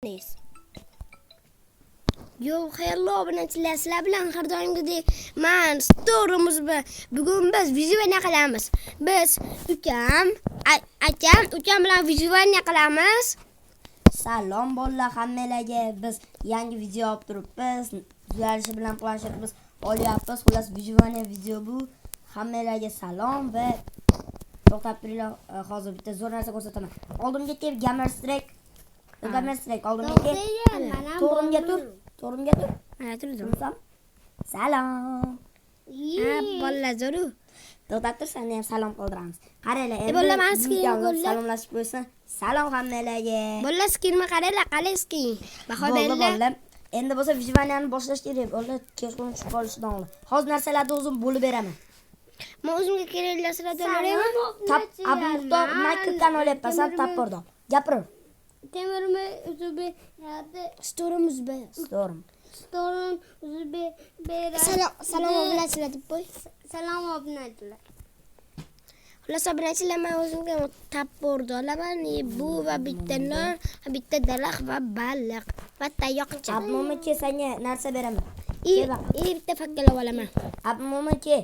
Neyiz? Yo, xayrli obunachilar, sizlar bilan har doimgidek men storyimiz bugun biz video qilamiz. Biz ukam bilan video qilamiz. Salom bolalar hammalarga. Biz yangi video olib turibmiz. Tuzalishi bilan planshetimiz olyapmiz. Xullas video bu. Hammalarga salom va to'xtab turinglar. Hozir bitta zo'r narsa ko'rsataman. Oldimga kelib Gamer Strike. Oldimga kelib. To'g'rimga tur. Mana turdim. Salom. Bolalar zo'r. To'xtab tur, seni ham salom qoldiramiz. Qaranglar, bolalar, mana skinni salomlashib qo'ysin. Salom hammalarga. Bolalar, skinni qaranglar, qalay skin. Baho beringlar. Endi bo'lsa videoni boshlash kerak. Bolalar kechqurun tushib qolishidan oldin. Hozir narsalarni o'zim bo'lib beraman. Men o'zimga kerakli narsalarni olaman. Tap abmuxtor makkan olyapsan, tap bordim. Gapir. Temirmi uzubi Storyimiz biz. Storum uzubi bera. Salom obunachilar deb qo'y. Salom obunachilar. Xullas obunachilar, men o'zimga tap bordi olaman. Bu va bitta non, bitta daraxt va baliq va tayoqcha. Abmo'mga senga narsa beraman. Bitta fakkala olaman. Abmo'mga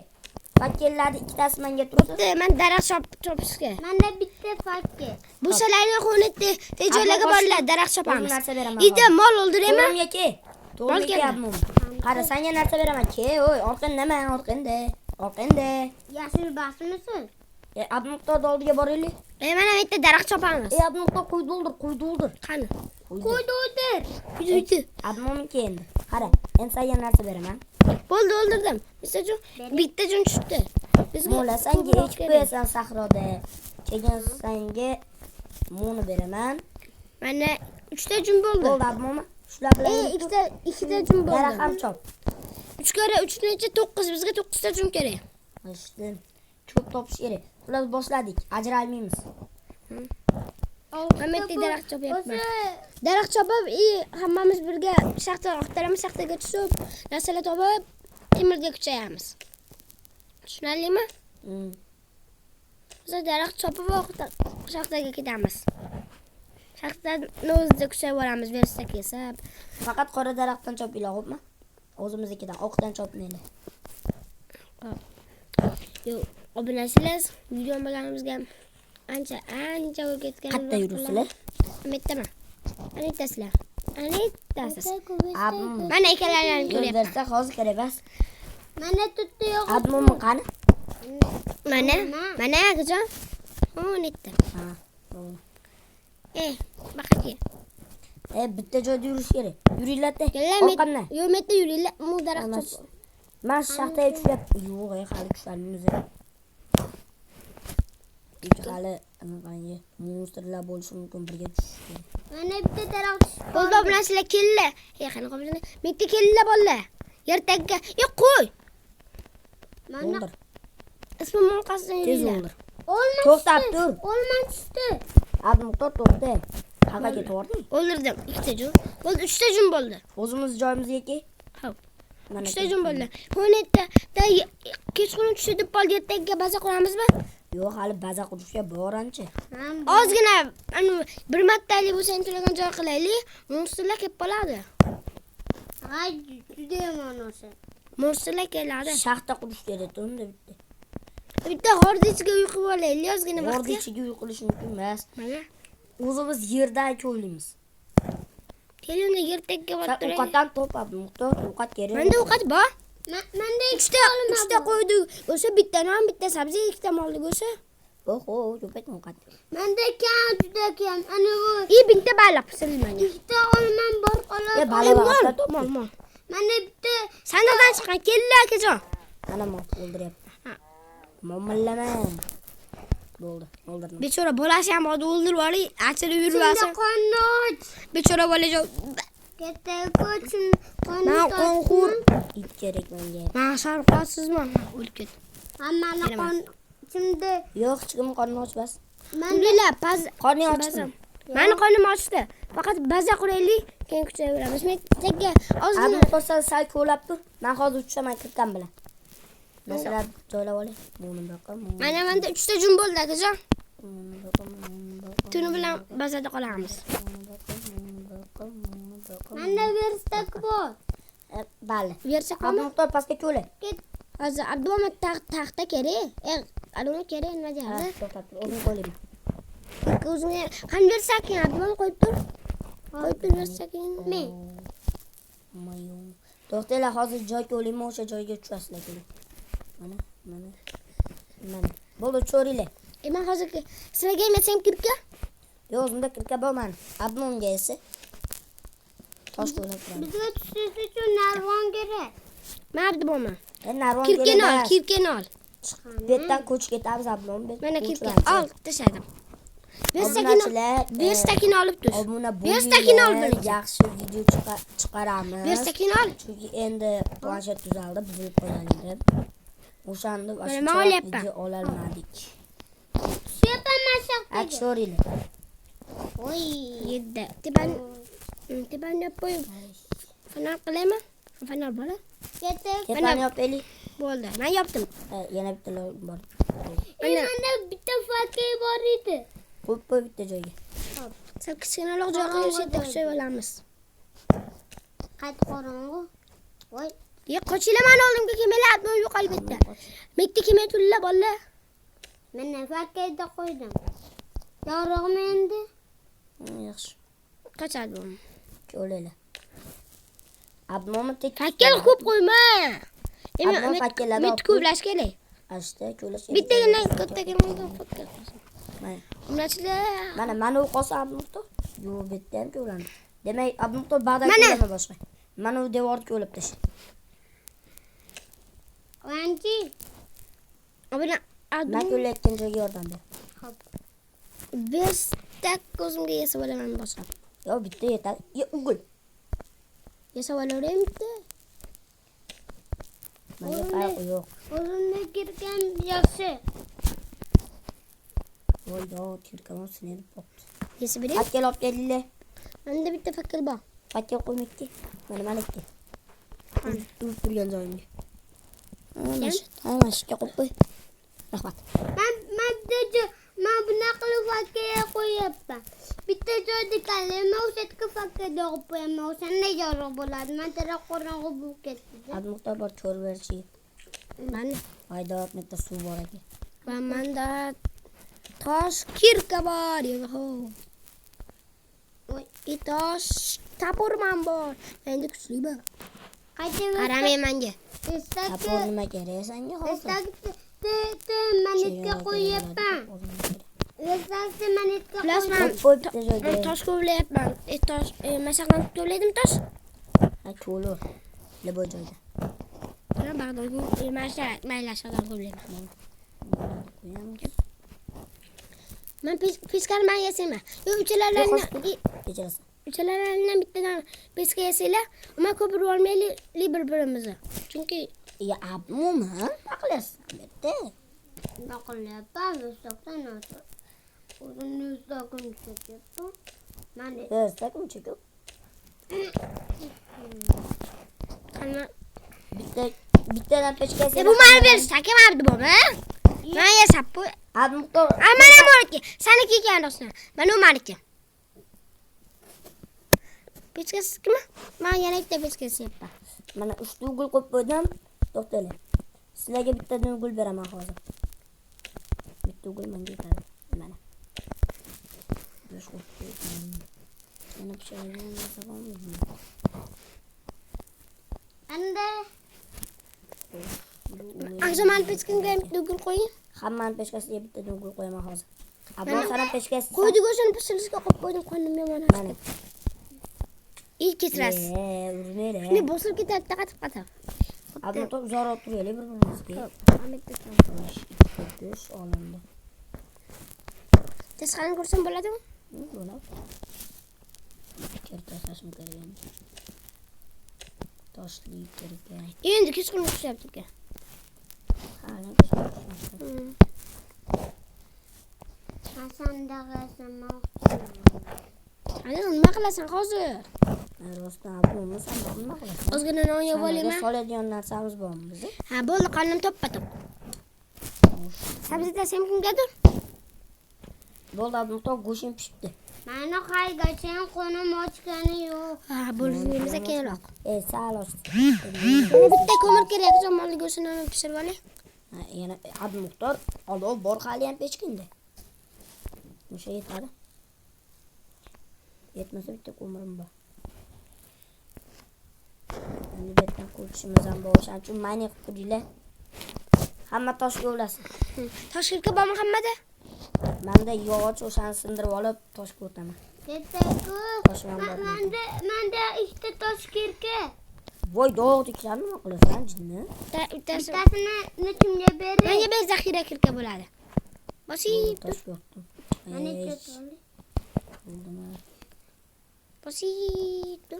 fakkellarni ikkitasi menga turibdi. Men daraxt chopishga. Menda bitta fakki. Bu salarni xonatda tejoylarga borlar, daraxt chopamiz. Narsa beraman. Ida mol o'ldirayman. To'g'rimga ke abmo'm. Qara, senga narsa beraman. Ke, oy, orqanda. Yashil basmisiz? Abmuxtorni oldiga boraylik. Mana bitta daraxt chopamiz. Abmuxtor qo'ydi o'ldir. Qani? Qo'ydi o'ldir. Uydi. Abmo'mga endi. Qara, endi senga narsa beraman. Bo'ldi, o'ldirdim. Bitta jun tushdi. Mo'la senga echib qo'yasan sahroda. Keyin senga mo'ni beraman. Mana 3 ta jun bo'ldi. Bo'ldi abmo'm. Shular bilan ikkita jun bo'ldi. daraxt ham chop. 3 kare 3 necha 9, bizga 9 ta jun kerak. Eshitdim. Ko'p topish kerak. Ular boshladik. Ajralmaymiz. Hammaga daraxt chopyapman. Daraxt chopib, hammamiz birga shaxta oqtaramiz, shaxtaga tushib, narsalar topib, temirga kuchayamiz. Tushunarlimi? Biz daraxt chopib, shaxtaga ketamiz. Shaxtani o'zida kuchayib olamiz, versa kesib. Faqat qora daraxtdan chopinglar, xo'pmi? O'zimiznikidan, oqdan chopmanglar. Yo, obunachilar, video bo'lganimizga ancha bo'lib ketgan. Qayerda yuribsizlar? Aytaman. Anitasiz. Abmo'm. Mana ikkalarni ko'ryapman. Bersa hozir kerak emas. Mana tutdi yo'q. Abmo'm qani? Mana qijon. Netda. Ha, bo'ldi. Baqaki. Bitta joyda yurish kerak. Yuringlar-da. Orqamdan. Yo, metda yuringlar. Mu daraxt chop. Men shaxtaga tushyap. Yo'q, hali tushalmaymiz. Hali anaqangi monstrlar bo'lishi mumkin, birga tushish. Mana bitta daraxt. Bo'ldi, obunachilar keldi. Qani qo'yinglar. Metda keldilar bolalar. Yertaga. Qo'y. Mana Ismim qasdan Tez yuringlar. o'ldir. To'xtab tur. Olmashdi. Abmuxtor to'xta. Qaqa ketavording? O'ldirdim. 2 ta jun. Bo'ldi, 3 ta jun bo'ldi. O'zimiz joyimizga kel. Xo'p. 3 ta jun bo'ldi. Xonatda kechqurun tushib deb qoldi, yertaga baza qo'ramizmi? Yo'q, hali baza qurishga bor ancha. Ozgina bir martalik bo'lsa to'lagan joy qilaylik. Monstrlar kelib qoladi. Ay, juda yomon o'sha. Monstrlar keladi. Shaxta qurish kerak unda bitta. Bitta g'orda ichiga uy qilib olaylik, ozgina vaqtga. G'orda ichiga uy qilish mumkin emas. Mana. O'zimiz yerdan ko'ylaymiz. Kelinda yertaga borib turaylik. Ovqatdan topab, muxtor ovqat kerak. Menda ovqat bor. Menda 3 ta qo'ydik. O'sha bitta non, bitta sabzi, 2 ta mollik o'sha. Oho, ko'paytma ovqat. Menda kam juda kam. Ana bu Bitta baliq pishirmanga. ikkita olmam bor qoladi. Baliq ovqat top. Mol. Mana bitta Sandiqdan chiqqan keldi akajon. Ana mol o'ldiryapti. Momillama. Bo'ldi, o'ldirdim. Bechora bolasi ham hozir o'ldirib olay, achilib yurmasin. qonot. Bechora bolajon. Katta ko'chin Men qonxo'r. It kerak menga. Men sarqasizman. O'lib ket. Hammani qon kimda? Yo'q, hech kim qorni ochmas. Ulilar Qorni ochdi. Meni qornim ochdi. Faqat baza quraylik, keyin kuchayveramiz. Men tekka ozgina. Abmuxtor sal ko'lab tur. Men hozir uchaman kirkan bilan. Masalan, joylab olay. Buni boqam. Mana menda 3 ta jun bo'ldi akajon. Tuni bilan bazada qolamiz. Manda verstak bor. Bale. Versa qolma. Abdumtor pastga ko'li. Ket. Hozir Abdumomat taxta kerak. Adamga kerak nima deyapti? To'xtab tur. O'zim qo'ylayman. O'zingga qani bersaking Abdumomat qo'yib tur. Qo'yib tur bersaking. Men. Mayum. To'xtanglar, hozir joyga olaymi, o'sha joyga tushasizlar keling. Mana. Bo'ldi, cho'ringlar. Men hozir sizlarga emasam kirib kel. Yo'q, o'zimda kirka bo'lman. Abdumga esa tosh qo'yib turadi. Bizga tushish uchun narvon kerak. Men Abdumomat. Narvon Kirken ol. Bu yerdan ko'chib ketamiz Abdum. Mana kirken ol, tashladim. Verstakini olib tur. Verstakini ol birinchi. Yaxshi video chiqaramiz. Verstakini ol. Chunki endi planshet tuzaldi, buzilib qolgan edi. O'shanda Men olyapman. video ololmadik. Tushyapman mashaqqa. Akshoringlar. Voy. 7. Tepani qo'yib. Fanar qilaymi? Fanar bo'la. Ketek. Tepani yopaylik. Bo'ldi. Men yopdim. Yana bitta bor. Manda bitta fakir bor edi. Qo'y bitta joyga. Sal kichkinaroq joyga yursak qo'yib olamiz. Qayt qorong'u. Voy. Qochinglar, men oldimga kelmanglar, bu yo'q albatta. Mekda kelmay turlar bolalar. Mana fakirda qo'ydim. Yorug'mi endi? Yaxshi. Qochadi bu. Ko'laylar. Abdumni tek Fakkel ko'p qo'yma. Abdum fakkellarni Mit ko'plash kerak. Ashta ko'lash. Bittagina kattagina fakkel. Mana u qolsa Abdumto. Yo'q, bitta ham ko'landi. Demak, Abdumto ba'da ko'lama boshqa. Mana u devorni ko'lib tashlay. Vanchi. Abuna Men ko'layotgan joyga yordam ber. Xo'p. Bestak ko'zimga yesib olaman boshqa. Yo'q, bitta yetadi. Ugul. Yesib olaram bitta. Menga qayoq yo'q. O'zimga kirgan yaxshi. Voy, yo'q, kirkamon sinib qopti. Yesib beray. Fakkel olib kelinglar. Menda bitta fakkel bor. Fakkel qo'ymakki. Mana ikki. Turib turgan joyimga. Mana shunga qo'yib qo'y. Rahmat. Men bunaqa qilib fakirga qo'yapman. Bitta joyda kalima o'shatga fakirga qo'yaman. O'shanda yorug' bo'ladi. Men taraf qorong'u bo'lib ketdi. Abdumto bor cho'r berchi. Mana Haydab bitta suv bor ekan. va menda tosh kirka bor. Yo'q. Voy, tosh tapurman bor. Menda kuchli bor. Qaramay menga. Tapor nima kerak senga hozir? Manetga qo'yapman. Manetga Plasman Qo'y bitta joyga. tosh ko'vlayapman. Tosh mashaqdan ko'vlaydim tosh. Ha, ko'lur. Lebo joyda. Mana bag'dagi maylashdan ko'vlayman. Men peskar yasayman. Yo'q, Kechirasan. uchalarini bittadan peska yasaylar. Ama ko'p urib olmaylik bir-birimizni. Chunki Ya, abmumi? Nima qilyapsan? Bitta. Nima qilyapman? O'zbekiston o'zi. O'zimni o'zbekiston chekyapman. Mana O'zbekiston chekib. qani Bittadan pechka yasaysan. bu meni berish takamabdi bu, ha? Men yasab bu. Abdumto. Mana meniki. Saniki ekan do'stlar. Mana u meniki. Pechkasi kimmi? Men yana bitta pechka yasayapman. Mana 3 ugul qo'yib qo'ydim. To'xtanglar. Sizlarga bittadan ugul beraman hozir. Bitta ugul menga yetadi. Mana. Besh qo'yib qo'ydim. Yana pishirgan sababim. endi Akşam pechkamga bitta ugul qo'ying. Hammani pechkasiga bittadan ugul qo'yaman hozir. Abdum sana pechkasi. Qo'ydi go'shtini pishirishga qo'yib qo'ydim, qo'ydim yomon. Mana. İyi ketirasiz. Urmanglar. Ne bosib ketadi, qatib. Abdumto uzoqroq turaylik bir-birimizga. Go'sh olindi. Tashqarini ko'rsam bo'ladimi? Bo'ladi. Kertasashim kerak. Toshli kerak. Endi kechqurun tushyapti uka. Hali Hasandaga Ana nima qilasan hozir? rostdan abdumni sen nima qilasan? Ozgina non yeb olaymi? Soladigan narsamiz bormi bizni? Ha, bo'ldi, qornim to'ppa-to'p. Sabzi tasam kimgadir? Bo'ldi, abdumto go'shim pishibdi. Mani haydasang qo'nim ochgani yo'q. Ha, bo'lishimiz keyinroq. Sal ochdi. Mana bitta ko'mir kerak, jamoali go'shtini pishirib oling. Yana ad miqdor olov bor hali ham pechkanda. O'sha yetadi. Yetmasa bitta ko'mirim bor. Endi bu yerdan ko'chishimiz ham bor. Shuning uchun mayne qilib qo'yinglar. Hamma toshga ulasin. Toshkentga bormi hammada? Menda yog'och o'shani sindirib olib toshga o'taman. Detaku. Toshman bor. Menda ikkita tosh kirka. Voy dog'diklarni nima qilasan, jinni? Bittasi Bittasini kimga bering? menga bir zaxira kirka bo'ladi. Bosit, Toshga o'tdim. Mani ketdi. bosit.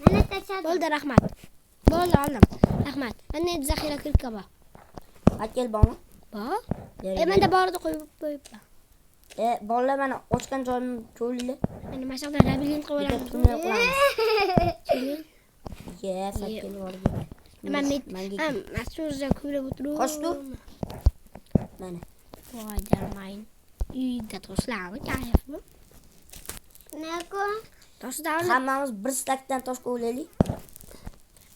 Mani tashadim. Bo'ldi, rahmat. Bo'ldi, oldim. Rahmat. Menda zaxira kirka bor. Akel bormi? Bor? Menda borida qo'yib qo'yibman. Bolalar mana ochgan joyimni ko'ringlar. Mana mana shunday labirint qilib Bitta olamiz. tunnel qilamiz. Yes, akel bor. Men mas'ulga ko'rib o'tirib. Qochdi. Mana. Voy, jarmayn. Uyda toshlarmi, kayfmi? Nako? Toshlarni Hammamiz bir stakdan tosh qo'yaylik.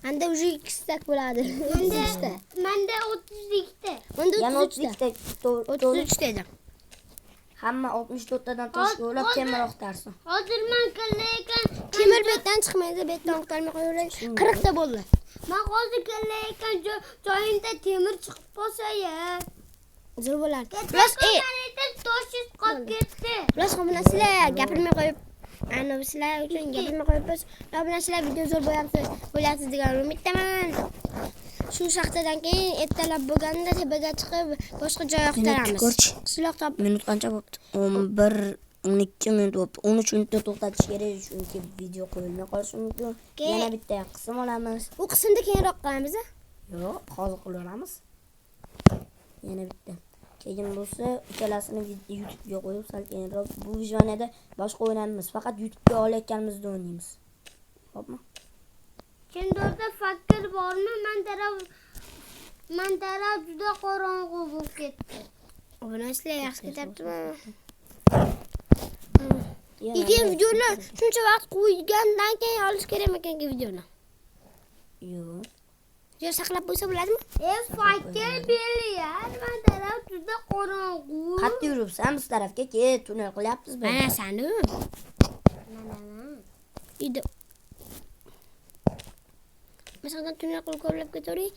menda уже 2 stak bo'ladi. Menda 32 ta. Menda Yana 33 ta. 33 33 ta. Hamma 64 tadan tosh qo'ylab temir oqtarsin. Hozir men kellaykan. Temir betdan chiqmaydi, betdan oqtarmay qo'yaveradi. 40 ta bo'ldi. Men hozir kellaykan joyimda temir chiqib qolsa-ya. Zo'r bo'ladi. Plus Plus, tosh qolib ketdi. plus hamma sizlar gapirmay qo'yib, ana sizlar uchun gapirmay qo'yib biz, hamma sizlar video zo'r bo'lyapti degan umiddaman. Shu shaxtadan keyin ertalab bo'lganda tepaga chiqib boshqa joy oqtaramiz. Qishloq top. Minut qancha bo'pti? 11 12 minut bo'pti. 13 minutda to'xtatish kerak, chunki video qo'yilmay qolishi mumkin. Yana bitta qism olamiz. U qismda keyinroq qilamiz. Yo'q, hozir qilaveramiz. Yana bitta. Keyin bo'lsa, ikkalasini YouTube'ga qo'yib, sal keyinroq bu videoda boshqa o'ynaymiz. Faqat YouTube'ga olayotganimizda o'ynaymiz. Xo'pmi? Chendorda fakir bormi? Men taraf juda qorong'u bo'lib ketdi. Obunachlar yaxshi ketyaptimi? Keyin videoni shuncha vaqt qo'ygandan keyin olish kerak ekan videoni. Yo'q. Yo saqlab qo'ysa bo'ladimi? Fakir belyar, men taraf juda qorong'u. Qayerda yuribsan? Biz tarafga ket, tunnel qilyapmiz biz. Mana sani. Uyda. Masalan, tunnel qilib ko'rib ketavering.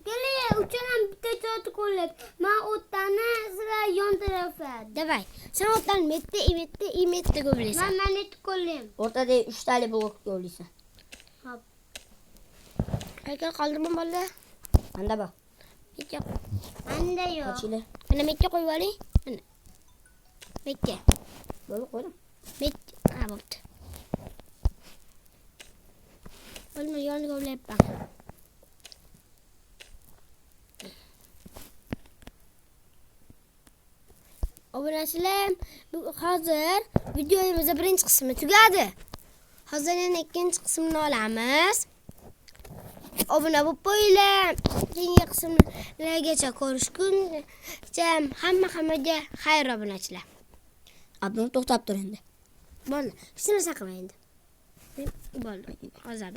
Kelay, uchalam bitta joyda qo'llab. Men o'tani sizlar yon tarafda. Davay. Sen o'tdan metta ko'playsan. Men neti qo'llayman. O'rtada 3 tali blok qo'ylaysan. Hop. Aka qoldirma bola. Menda bor. Metta. Menda yo'q. Ochinglar. Mana metta qo'yib oling. Mana. Metta. Bo'ldi, qo'ydim. Metta. Ha, bo'pti. Bo'lma, yoniga o'ylayapman. Obunachilar, hozir videomizning birinchi qismi tugadi. Hozir yana ikkinchi qismini olamiz. Obuna bo'lib qo'yinglar. Keyingi qismlargacha ko'rishguncha hammaga xayr obunachilar. Abdum to'xtab tur endi. Bo'ldi. Hech narsa qilmaydi. Bo'ldi. Hozir.